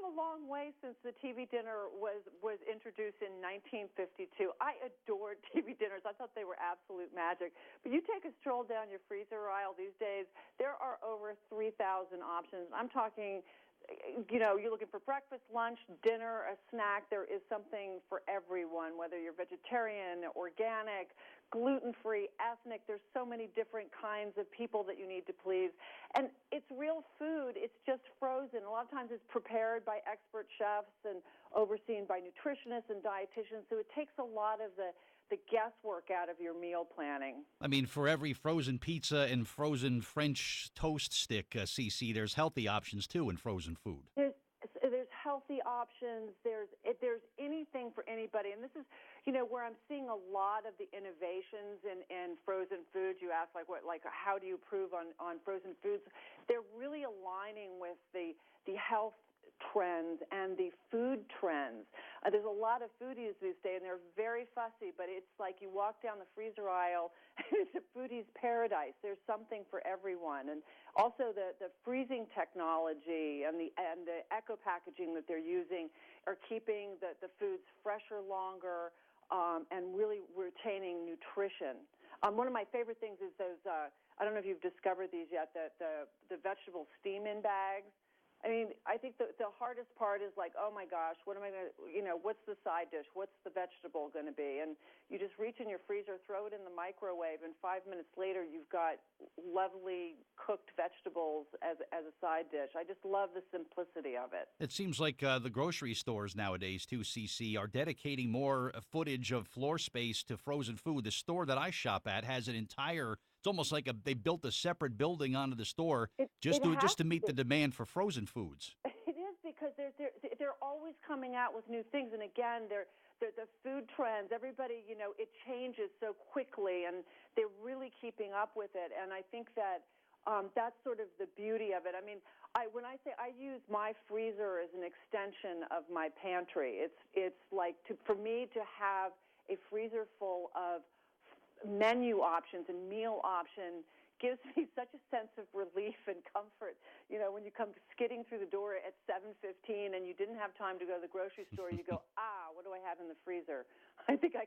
come a long way since the TV dinner was introduced in 1952. I adored TV dinners. I thought they were absolute magic. But you take a stroll down your freezer aisle these days, there are over 3,000 options. I'm talking, you're looking for breakfast, lunch, dinner, a snack. There is something for everyone, whether you're vegetarian, organic, gluten-free, ethnic. There's so many different kinds of people that you need to please. And it's real food. It's just frozen. A lot of times it's prepared by expert chefs and overseen by nutritionists and dietitians. So it takes a lot of the guesswork out of your meal planning. I mean, for every frozen pizza and frozen French toast stick, Cece, there's healthy options, too, in frozen food. There's healthy options. There's anything for anybody. And this is, where I'm seeing a lot of the innovations in frozen foods. You ask, how do you improve on frozen foods? They're really aligning with the health trends and the food trends. There's a lot of foodies these days, and they're very fussy, but it's like you walk down the freezer aisle, and it's a foodie's paradise. There's something for everyone. And also the freezing technology and the eco-packaging that they're using are keeping the foods fresher longer and really retaining nutrition. One of my favorite things is those, I don't know if you've discovered these yet, the vegetable steam-in bags. I mean, I think the hardest part is like, oh my gosh, what am I going to, what's the side dish? What's the vegetable going to be? And you just reach in your freezer, throw it in the microwave, and 5 minutes later you've got lovely cooked vegetables as a side dish. I just love the simplicity of it. It seems like the grocery stores nowadays, too, CC, are dedicating more footage of floor space to frozen food. The store that I shop at has an entire, it's almost like they built a separate building onto the store just to meet the demand for frozen foods. It is, because they're always coming out with new things, and again, the food trends, everybody, it changes so quickly, and they're really keeping up with it. And I think that that's sort of the beauty of it. I mean, when I say I use my freezer as an extension of my pantry, it's like for me to have a freezer full of menu options and meal options gives me such a sense of relief and comfort. When you come skidding through the door at 7:15 and you didn't have time to go to the grocery store, you go, what do I have in the freezer? I think I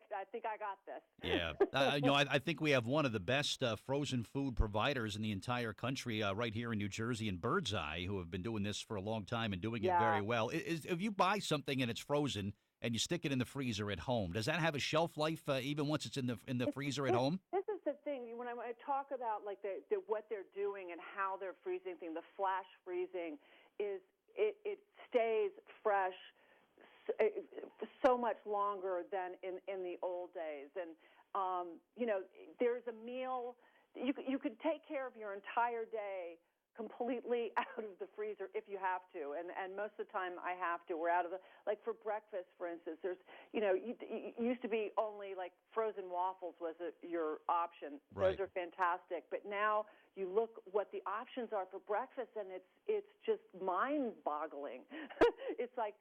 got this. Yeah, I think we have one of the best frozen food providers in the entire country right here in New Jersey, in Birdseye, who have been doing this for a long time and doing it very well. If you buy something and it's frozen and you stick it in the freezer at home, does that have a shelf life even once it's in the freezer at home? This is the thing. When I talk about like what they're doing and how they're freezing things, the flash freezing is it stays fresh so much longer than in the old days. And there's a meal you could take care of your entire day completely out of the freezer if you have to, and most of the time I have to. We're out of like for breakfast, for instance, there's, it used to be only like frozen waffles was your option. Right. Those are fantastic, but now you look what the options are for breakfast, and it's just mind-boggling. It's like,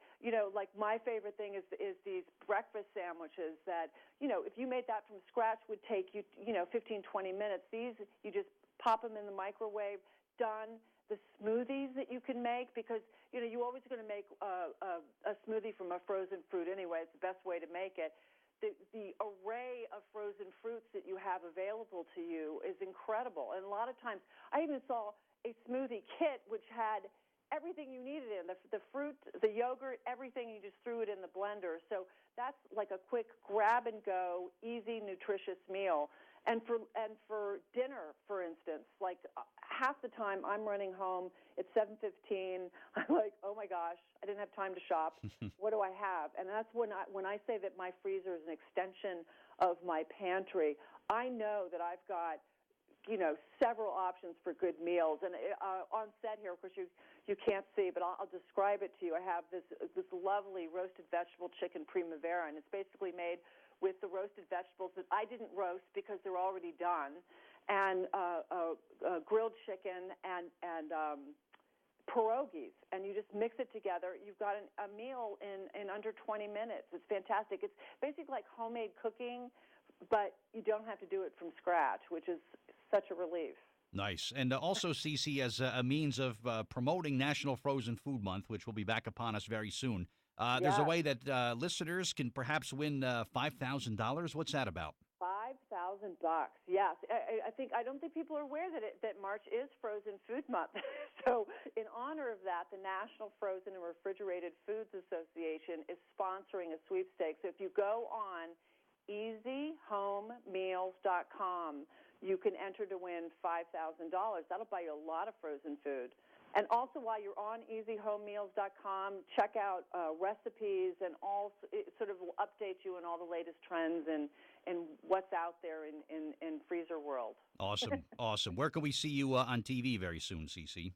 like my favorite thing is these breakfast sandwiches that, if you made that from scratch would take you, 15, 20 minutes. These, you just pop them in the microwave, done. The smoothies that you can make, because you're always going to make a smoothie from a frozen fruit anyway. It's the best way to make it. The array of frozen fruits that you have available to you is incredible. And a lot of times, I even saw a smoothie kit which had everything you needed in the fruit, the yogurt, everything. You just threw it in the blender. So that's like a quick grab and go, easy, nutritious meal. And for dinner, for instance, like half the time I'm running home at 7:15. I'm like, oh my gosh, I didn't have time to shop. What do I have? And that's when I say that my freezer is an extension of my pantry. I know that I've got several options for good meals. And on set here, of course, you can't see, but I'll describe it to you. I have this lovely roasted vegetable chicken primavera, and it's basically made with the roasted vegetables that I didn't roast because they're already done, and grilled chicken and pierogies, and you just mix it together. You've got a meal in under 20 minutes. It's fantastic. It's basically like homemade cooking, but you don't have to do it from scratch, which is such a relief. Nice. And also, Cece, as a means of promoting National Frozen Food Month, which will be back upon us very soon, there's a Yes. way that listeners can perhaps win $5,000. What's that about? $5,000. Yes, I don't think people are aware that March is Frozen Food Month. So, in honor of that, the National Frozen and Refrigerated Foods Association is sponsoring a sweepstakes. So, if you go on easyhomemeals.com, you can enter to win $5,000. That'll buy you a lot of frozen food. And also, while you're on easyhomemeals.com, check out recipes and all. It sort of will update you on all the latest trends and what's out there in freezer world. Awesome. Awesome. Where can we see you on TV very soon, Cece?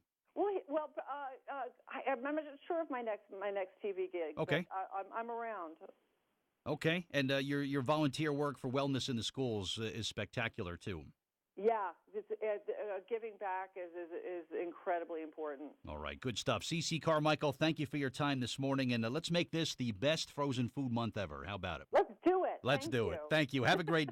I'm not sure of my next TV gig, Okay. but I'm around. Okay. And your volunteer work for wellness in the schools is spectacular, too. Yeah, giving back is incredibly important. All right. Good stuff. Ceci Carmichael, thank you for your time this morning. And let's make this the best frozen food month ever. How about it? Let's do it. Let's Thank do you. it. Thank you. Have a great day.